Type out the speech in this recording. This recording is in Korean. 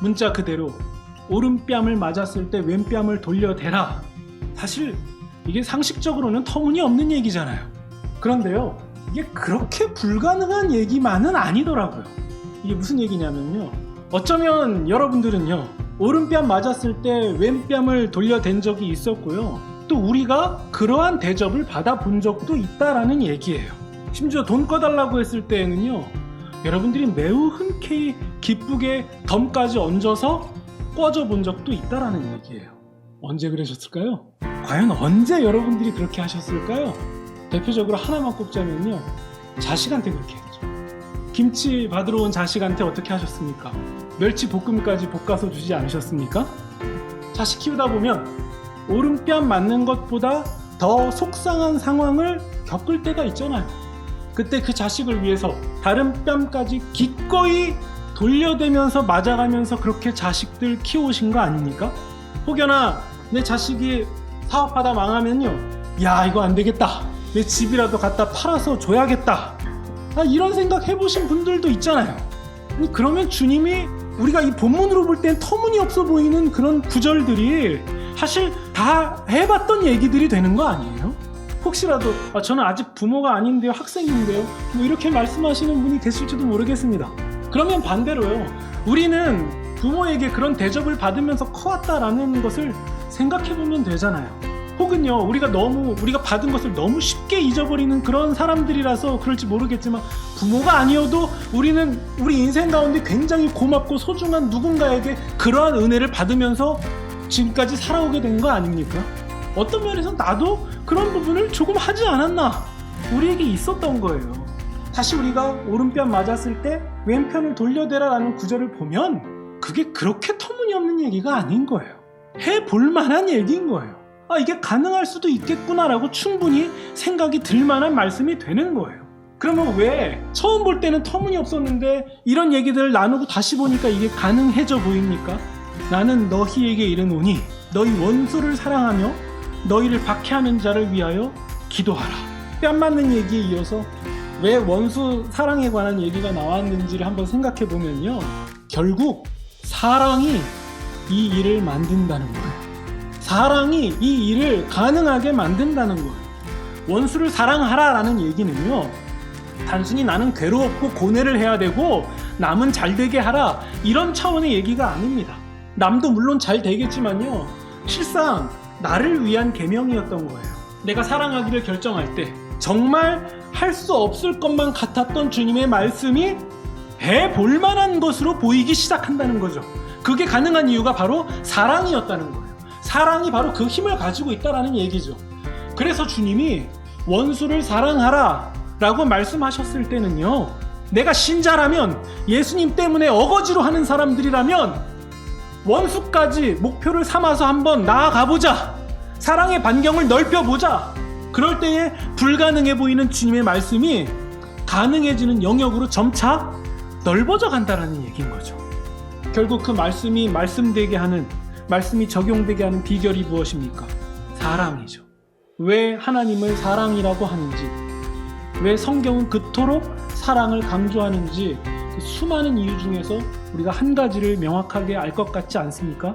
문자 그대로 오른뺨을 맞았을 때 왼뺨을 돌려대라. 사실 이게 상식적으로는 터무니없는 얘기잖아요. 그런데요, 이게 그렇게 불가능한 얘기만은 아니더라고요. 이게 무슨 얘기냐면요, 어쩌면 여러분들은요, 오른뺨 맞았을 때 왼뺨을 돌려댄 적이 있었고요, 또 우리가 그러한 대접을 받아본 적도 있다라는 얘기예요. 심지어 돈 꺼달라고 했을 때에는요, 여러분들이 매우 흔쾌히 기쁘게 덤까지 얹어서 꿔줘 본 적도 있다라는 얘기예요. 언제 그러셨을까요? 과연 언제 여러분들이 그렇게 하셨을까요? 대표적으로 하나만 꼽자면요, 자식한테 그렇게 했죠. 김치 받으러 온 자식한테 어떻게 하셨습니까? 멸치 볶음까지 볶아서 주지 않으셨습니까? 자식 키우다 보면 오른뺨 맞는 것보다 더 속상한 상황을 겪을 때가 있잖아요. 그때 그 자식을 위해서 다른 뺨까지 기꺼이 돌려대면서 맞아가면서 그렇게 자식들 키워오신 거 아닙니까? 혹여나 내 자식이 사업하다 망하면요, 야, 이거 안 되겠다, 내 집이라도 갖다 팔아서 줘야겠다, 이런 생각 해보신 분들도 있잖아요. 아니, 그러면 주님이 우리가 이 본문으로 볼 땐 터무니없어 보이는 그런 구절들이 사실 다 해봤던 얘기들이 되는 거 아니에요? 혹시라도 저는 아직 부모가 아닌데요, 학생인데요, 뭐 이렇게 말씀하시는 분이 계실지도 모르겠습니다. 그러면 반대로요, 우리는 부모에게 그런 대접을 받으면서 커왔다라는 것을 생각해보면 되잖아요. 혹은요, 우리가 받은 것을 너무 쉽게 잊어버리는 그런 사람들이라서 그럴지 모르겠지만, 부모가 아니어도 우리는 우리 인생 가운데 굉장히 고맙고 소중한 누군가에게 그러한 은혜를 받으면서 지금까지 살아오게 된 거 아닙니까? 어떤 면에서 나도 그런 부분을 조금 하지 않았나, 우리에게 있었던 거예요. 다시 우리가 오른뺨 맞았을 때 왼편을 돌려대라 라는 구절을 보면 그게 그렇게 터무니없는 얘기가 아닌 거예요. 해볼 만한 얘기인 거예요. 이게 가능할 수도 있겠구나 라고 충분히 생각이 들 만한 말씀이 되는 거예요. 그러면 왜 처음 볼 때는 터무니없었는데 이런 얘기들을 나누고 다시 보니까 이게 가능해져 보입니까? 나는 너희에게 이르노니 너희 원수를 사랑하며 너희를 박해하는 자를 위하여 기도하라. 뺨 맞는 얘기에 이어서 왜 원수 사랑에 관한 얘기가 나왔는지를 한번 생각해 보면요, 결국 사랑이 이 일을 만든다는 거예요. 사랑이 이 일을 가능하게 만든다는 거예요. 원수를 사랑하라 라는 얘기는요, 단순히 나는 괴롭고 고뇌를 해야 되고 남은 잘 되게 하라, 이런 차원의 얘기가 아닙니다. 남도 물론 잘 되겠지만요, 실상 나를 위한 계명이었던 거예요. 내가 사랑하기를 결정할 때 정말 할 수 없을 것만 같았던 주님의 말씀이 해볼 만한 것으로 보이기 시작한다는 거죠. 그게 가능한 이유가 바로 사랑이었다는 거예요. 사랑이 바로 그 힘을 가지고 있다는 얘기죠. 그래서 주님이 원수를 사랑하라 라고 말씀하셨을 때는요, 내가 신자라면, 예수님 때문에 어거지로 하는 사람들이라면 원수까지 목표를 삼아서 한번 나아가보자, 사랑의 반경을 넓혀보자. 그럴 때에 불가능해 보이는 주님의 말씀이 가능해지는 영역으로 점차 넓어져 간다는 얘기인 거죠. 결국 그 말씀이 말씀되게 하는, 말씀이 적용되게 하는 비결이 무엇입니까? 사랑이죠. 왜 하나님을 사랑이라고 하는지, 왜 성경은 그토록 사랑을 강조하는지, 그 수많은 이유 중에서 우리가 한 가지를 명확하게 알 것 같지 않습니까?